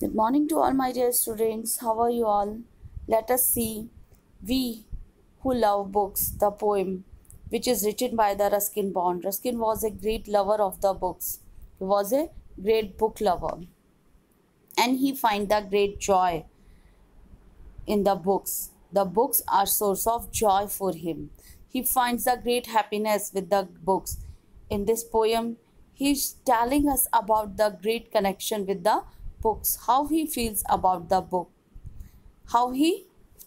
Good morning to all my dear students. How are you all? Let us see We Who Love Books, the poem which is written by the Ruskin Bond. Ruskin was a great lover of the books. He was a great book lover and he find the great joy in the books. The books are source of joy for him. He finds the great happiness with the books. In this poem, he's telling us about the great connection with the books, how he feels about the book, how he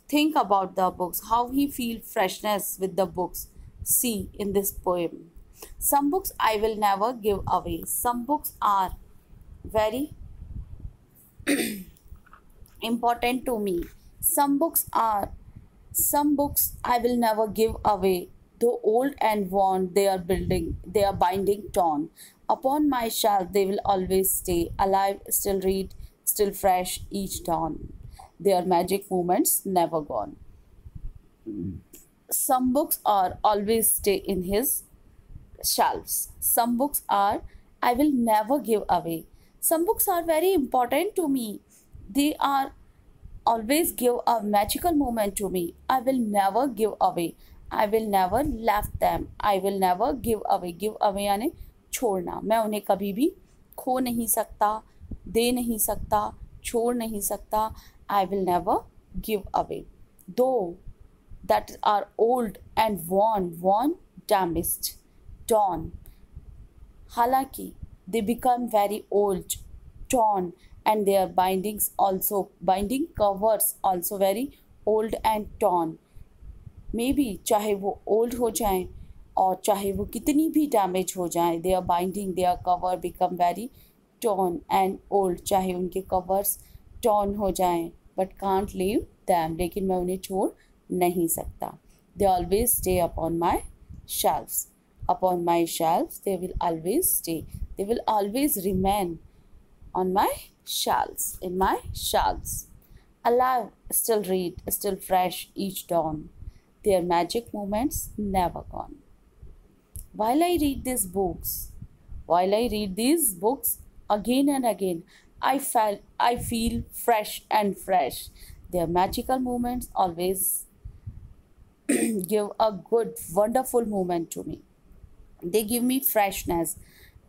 think about the books, how he feel freshness with the books. See in this poem. Some books I will never give away. Some books are very important to me. Some books I will never give away. Though old and worn, they are binding torn. Upon my shelf they will always stay, alive, still read, still fresh each dawn. Their magic moments never gone. Some books are always stay in his shelves. Some books are I will never give away. Some books are very important to me. They are always give a magical moment to me. I will never give away. I will never left them. I will never give away. Give away यानी छोड़ना. मैं उन्हें कभी भी खो नहीं सकता, दे नहीं सकता, छोड़ नहीं सकता. I will never give away. Though that are old and worn, damaged, torn. हालांकि they become very old, torn, and their binding covers also very old and torn. Maybe चाहे वो old हो जाएं और चाहे वो कितनी भी damage हो जाएं, their binding, their cover become very torn and old. चाहे उनके covers torn हो जाएं, but can't leave them. लेकिन मैं उन्हें छोड़ नहीं सकता. They always stay upon my shelves. Upon my shelves, they will always stay. They will always remain on my shelves, in my shelves. Alive, still read, still fresh each dawn. Their magic moments never gone. While I read these books, again and again, I feel fresh and fresh. Their magical moments always give a good, wonderful moment to me. They give me freshness.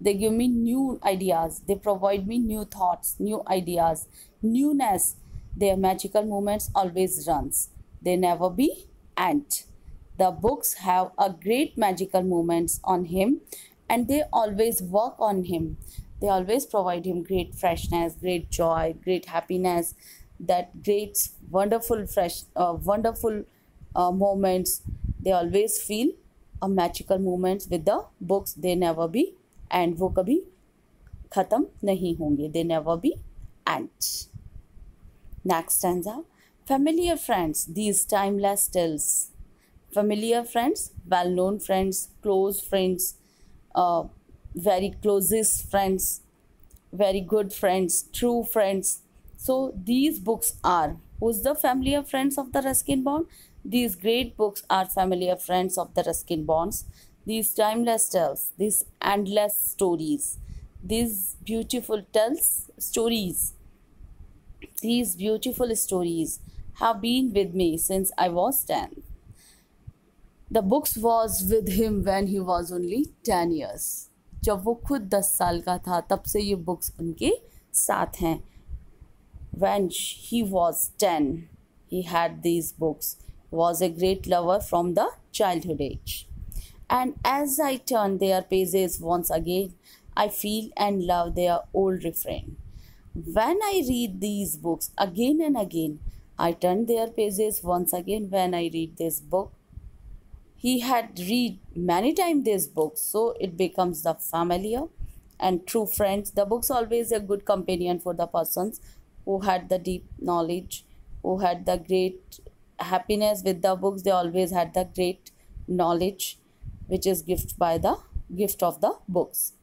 They give me new ideas. They provide me new thoughts, new ideas, newness. Their magical moments always runs. They never be end. The books have a great magical moments on him and they always work on him. They always provide him great freshness, great joy, great happiness, that great wonderful moments. They always feel a magical moments with the books. They never be and वो कभी ख़त्म नहीं होंगे. They never be end. Next stanza. Familiar friends, these timeless tales. Familiar friends, well-known friends, close friends, very closest friends, very good friends, true friends. So these books are, who's the familiar friends of the Ruskin Bond? These great books are familiar friends of the Ruskin Bonds. These timeless tales, these endless stories, these beautiful stories have been with me since I was 10. The books was with him when he was only 10 years. जब वो खुद 10 साल का था तब से ये books उनके साथ हैं. When he was 10, he had these books. He was a great lover from the childhood age. And as I turn their pages once again, I feel and love their old refrain. When I read these books again and again, I turn their pages once again. When I read this book, he had read many times this book, so it becomes the familiar and true friends. The book's always a good companion for the persons who had the deep knowledge, who had the great happiness with the books. They always had the great knowledge, which is gift of the books.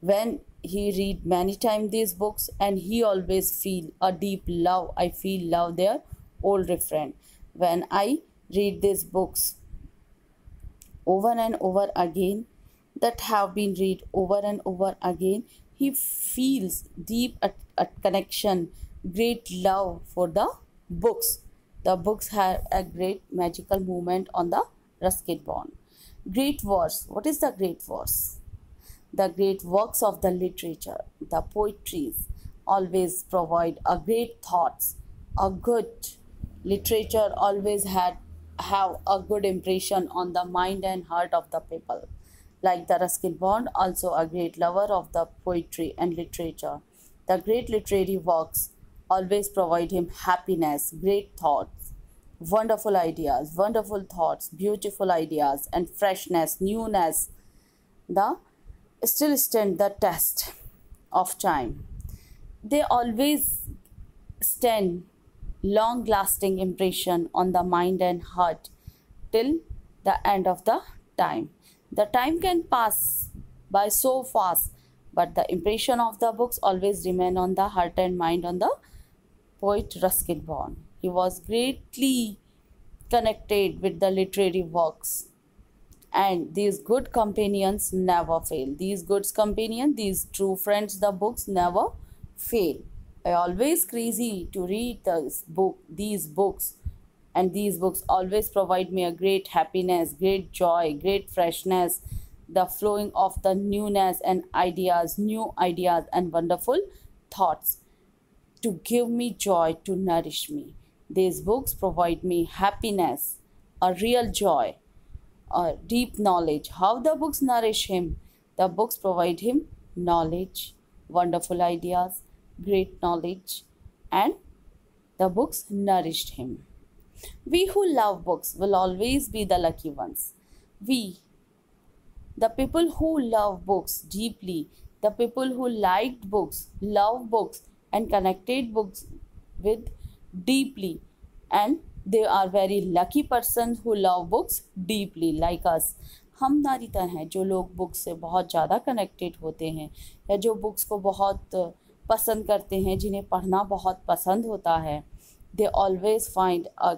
When he read many times these books and he always feel a deep love. I feel love their old refrain. When I read these books over and over again, that have been read over and over again, he feels deep a connection great love for the books. The books had a great magical movement on the Ruskin Bond. Great verse. What is the great verse? The great works of the literature, the poetries, always provide a great thoughts. A good literature always have a good impression on the mind and heart of the people. Like the Ruskin Bond, also a great lover of the poetry and literature. The great literary works always provide him happiness, great thoughts, wonderful thoughts, beautiful ideas, and freshness, newness. The still stand the test of time. They always stand long lasting impression on the mind and heart till the end of the time. The time can pass by so fast, but the impression of the books always remain on the heart and mind on the poet Ruskin Bond. He was greatly connected with the literary works, and these good companions never fail. These good companions, these true friends, the books never fail. I always crazy to read these books, and these books always provide me a great happiness, great joy, great freshness, the flowing of the newness and ideas, new ideas and wonderful thoughts to give me joy, to nourish me. These books provide me happiness, a real joy, a deep knowledge. How the books nourish him? The books provide him knowledge, wonderful ideas, great knowledge, and the books nourished him. We who love books will always be the lucky ones. We, the people who love books deeply, the people who liked books, love books, and connected books with deeply, and they are very lucky persons who love books deeply like us. हम हमारी तरह हैं जो लोग books से बहुत ज़्यादा connected होते हैं, या जो बुक्स को बहुत पसंद करते हैं, जिन्हें पढ़ना बहुत पसंद होता है. They always find a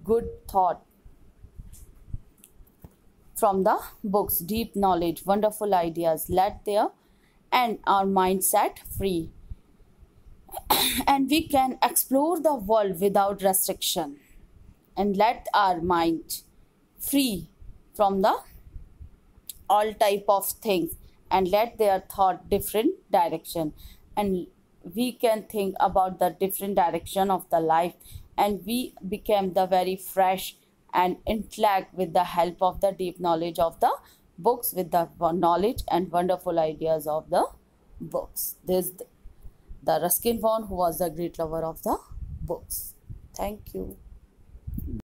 good thought from the books, deep knowledge, wonderful ideas, let their and our mindset free. And we can explore the world without restriction and let our mind free from the all type of things, and let their thought different direction, and we can think about the different direction of the life, and we became the very fresh and intellect with the help of the deep knowledge of the books, with the knowledge and wonderful ideas of the books. This the Ruskin Bond, who was the great lover of the books. Thank you.